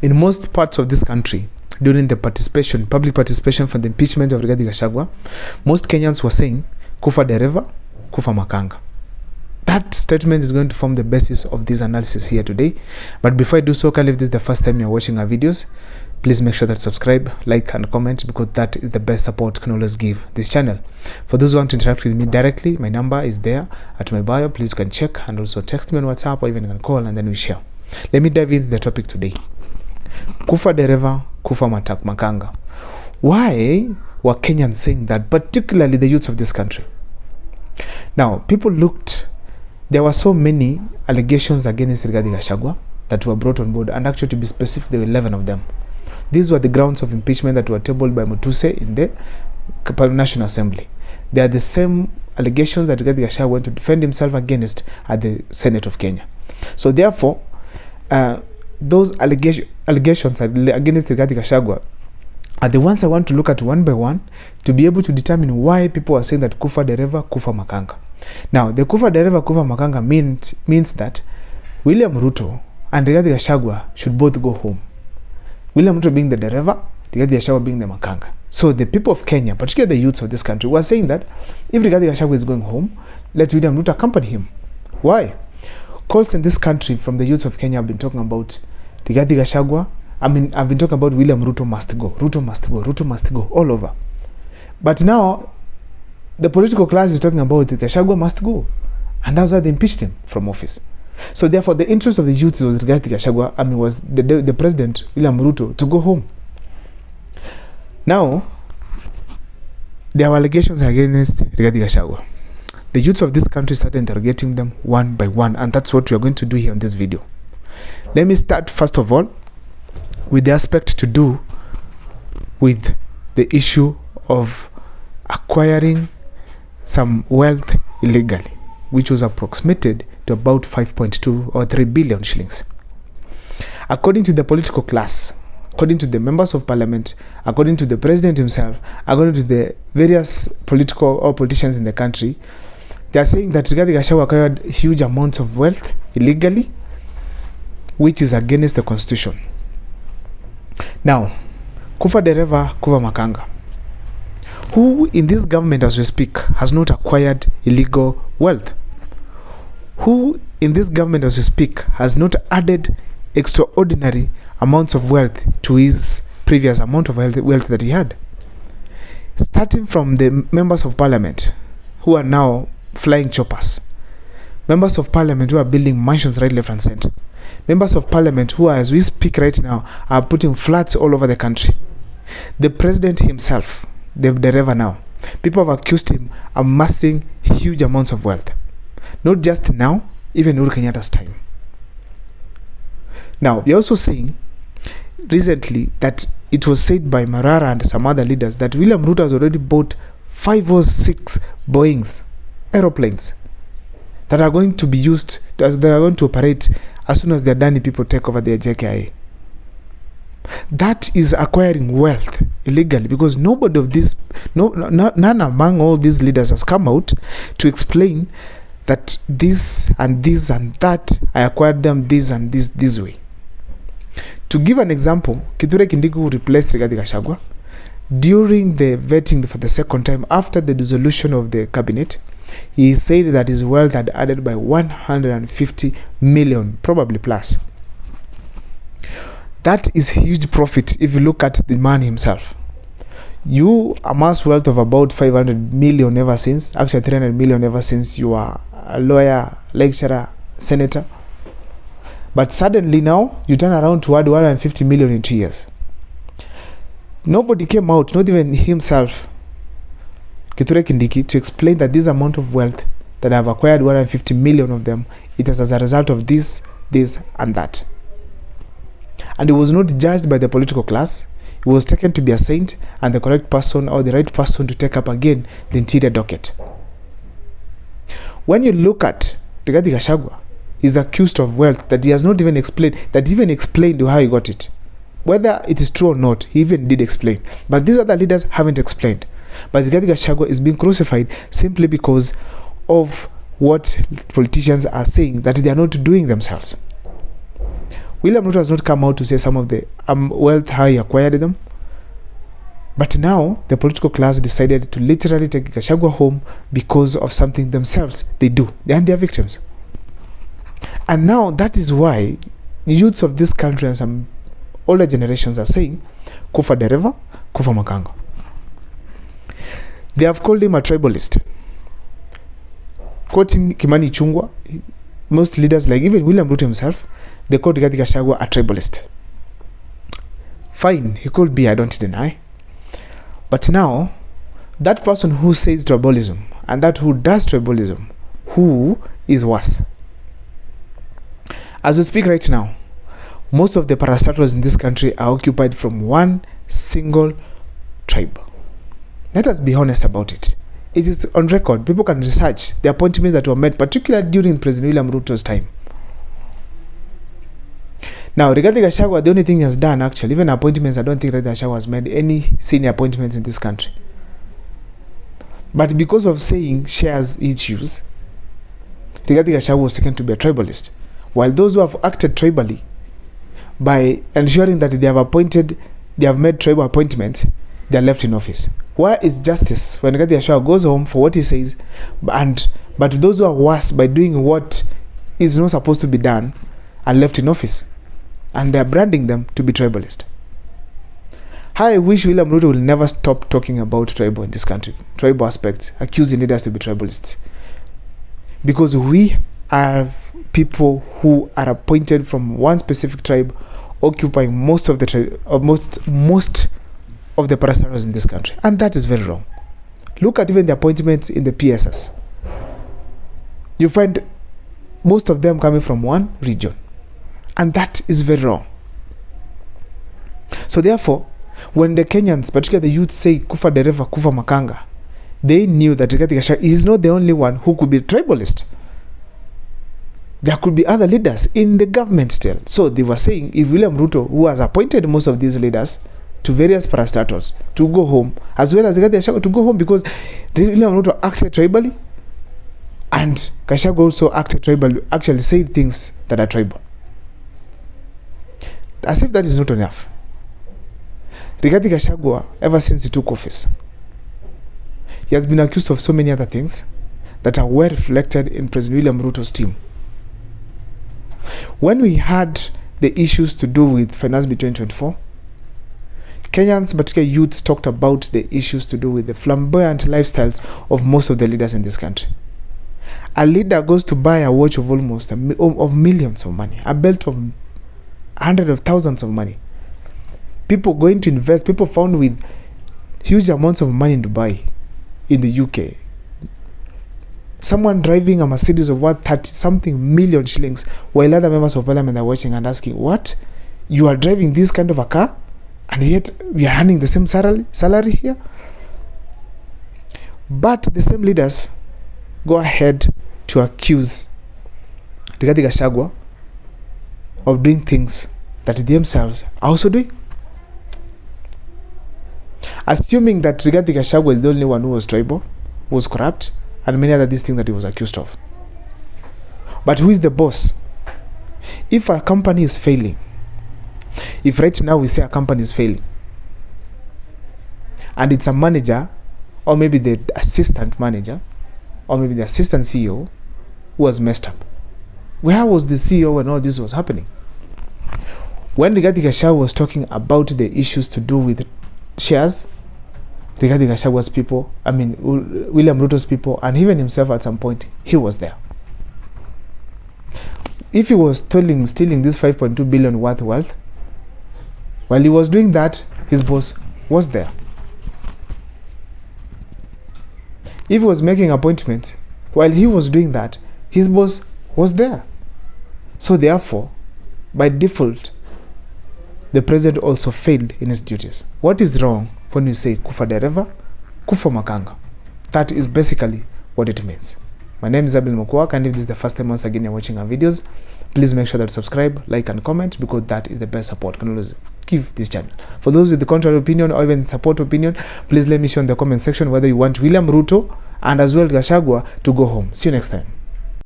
In most parts of this country, during the public participation for the impeachment of Rigathi Gachagua, most Kenyans were saying, Kufa dereva, Kufa makanga. That statement is going to form the basis of this analysis here today. But before I do so, if this is the first time you're watching our videos, please make sure that subscribe, like, and comment, because that is the best support you can always give this channel. For those who want to interact with me directly, my number is there at my bio. Please you can check, and also text me on WhatsApp, or even you can call, and then we share. Let me dive into the topic today. Kufa dereva, kufa makanga. Why were Kenyans saying that, particularly the youths of this country? Now, there were so many allegations against Rigathi Gachagua that were brought on board, and actually, to be specific, there were 11 of them. These were the grounds of impeachment that were tabled by Mutuse in the National Assembly. They are the same allegations that Rigathi Gachagua went to defend himself against at the Senate of Kenya. So therefore, those allegations against Rigathi Gachagua are the ones I want to look at one by one to be able to determine why people are saying that Kufa dereva, Kufa makanga. Now, the Kufa dereva, Kufa makanga means that William Ruto and Rigathi Gachagua should both go home. William Ruto being the dereva, Rigathi Gachagua being the makanga. So the people of Kenya, particularly the youths of this country, were saying that if Rigathi Gachagua is going home, let William Ruto accompany him. Why? Calls in this country from the youths of Kenya have been talking about Rigathi Gachagua. I've been talking about William Ruto must go. Ruto must go. Ruto must go. All over. But now, the political class is talking about Gachagua must go. And that's why they impeached him from office. So therefore, the interest of the youth was Rigathi Gachagua, was the president, William Ruto, to go home. Now, there were allegations against Rigathi Gachagua. The youths of this country started interrogating them one by one, and that's what we are going to do here in this video. Let me start, first of all, with the aspect to do with the issue of acquiring some wealth illegally, which was approximated to about 5.2 or 3 billion shillings. According to the political class, according to the members of parliament, according to the president himself, according to the various politicians in the country, they are saying that Rigathi Gachagua acquired huge amounts of wealth illegally, which is against the constitution. Now, Kufa dereva, Kufa makanga. Who in this government as we speak has not acquired illegal wealth? Who in this government as we speak has not added extraordinary amounts of wealth to his previous amount of wealth that he had? Starting from the members of parliament who are now flying choppers, members of parliament who are building mansions right, left and center, members of parliament who, as we speak right now, are putting flats all over the country. The president himself, the dereva now, people have accused him of amassing huge amounts of wealth. Not just now, even Uhuru Kenyatta's time. Now, we are also saying recently that it was said by Marara and some other leaders that William Ruto has already bought 5 or 6 Boeings, aeroplanes, that are going to be used, that are going to operate as soon as the Adani people take over their JKIA. That is acquiring wealth illegally, because none among all these leaders has come out to explain that this and this and that, I acquired them this and this way. To give an example, Kithure Kindiki replaced Rigathi Gachagua during the vetting for the second time after the dissolution of the cabinet. He said that his wealth had added by 150 million, probably plus. That is huge profit if you look at the man himself. You amass wealth of about 500 million ever since, actually 300 million ever since you are a lawyer, lecturer, senator. But suddenly now, you turn around to add 150 million in 2 years. Nobody came out, not even himself, Kithure Kindiki, to explain that this amount of wealth that I've acquired, 150 million of them, it is as a result of this, and that. And it was not judged by the political class. It was taken to be a saint and the correct person or the right person to take up again the interior docket. When you look at Rigathi Gachagua, he's accused of wealth that he has not even explained, that even explained how he got it. Whether it is true or not, he even did explain. But these other leaders haven't explained. But Rigathi Gachagua is being crucified simply because of what politicians are saying that they are not doing themselves. William Ruto has not come out to say some of the wealth, how he acquired them. But now the political class decided to literally take Gachagua home because of something themselves they do. And they are victims. And now that is why youths of this country and some older generations are saying, Kufa dereva, Kufa makanga. They have called him a tribalist. Quoting Kimani Ichung'wah, most leaders, like even William Ruto himself, they called Rigathi Gachagua a tribalist. Fine, he could be, I don't deny. But now, that person who says tribalism and that who does tribalism, who is worse? As we speak right now, most of the parastatals in this country are occupied from one single tribe. Let us be honest about it. It is on record. People can research the appointments that were made, particularly during President William Ruto's time. Now, Rigathi Gachagua, the only thing he has done, actually, even appointments, I don't think Rigathi Gachagua has made any senior appointments in this country. But because of saying shares issues, Rigathi Gachagua was taken to be a tribalist. While those who have acted tribally, by ensuring that they have made tribal appointments, they are left in office. Where is justice when Rigathi Gachagua goes home for what he says, but those who are worse by doing what is not supposed to be done are left in office? And they are branding them to be tribalist. I wish William Ruto will never stop talking about tribal in this country, tribal aspects, accusing leaders to be tribalists. Because we are people who are appointed from one specific tribe, occupying most of the most of the parastatals in this country, and that is very wrong. Look at even the appointments in the PSS. You find most of them coming from one region. And that is very wrong. So therefore, when the Kenyans, particularly the youth, say Kufa dereva, Kufa makanga, they knew that Rigathi Gachagua is not the only one who could be tribalist. There could be other leaders in the government still. So they were saying, if William Ruto, who has appointed most of these leaders to various parastatals to go home, as well as Rigathi Gachagua to go home, because William Ruto acted tribally, and Gachagua also acted tribally, actually said things that are tribal. As if that is not enough. Rigathi Gachagua, ever since he took office, he has been accused of so many other things that are well reflected in President William Ruto's team. When we had the issues to do with Finance Bill 2024, Kenyans, particularly youths, talked about the issues to do with the flamboyant lifestyles of most of the leaders in this country. A leader goes to buy a watch of almost of millions of money, a belt of hundreds of thousands of money. People going to invest, people found with huge amounts of money in Dubai, in the UK. Someone driving a Mercedes of what 30-something million shillings, while other members of parliament are watching and asking, what? You are driving this kind of a car? And yet we are earning the same salary here? But the same leaders go ahead to accuse Rigathi Gachagua of doing things that they themselves are also doing. Assuming that Rigathi Gachagua is the only one who was tribal, was corrupt, and many other these things that he was accused of. But who is the boss? If a company is failing, if right now we say a company is failing, and it's a manager, or maybe the assistant manager, or maybe the assistant CEO who was messed up, where was the CEO when all this was happening? When Rigathi Gachagua was talking about the issues to do with shares, Rigathi Gachagua's people, William Ruto's people, and even himself at some point, he was there. If he was stealing this 5.2 billion worth wealth, while he was doing that, his boss was there. If he was making appointments, while he was doing that, his boss was there. So therefore, by default, the president also failed in his duties. What is wrong when you say Kufa dereva, Kufa makanga? That is basically what it means. My name is Abel Mokwak, and if this is the first time once again you're watching our videos, please make sure that you subscribe, like, and comment, because that is the best support you can always give this channel. For those with the contrary opinion or even support opinion, please let me know in the comment section whether you want William Ruto and as well Gachagua to go home. See you next time.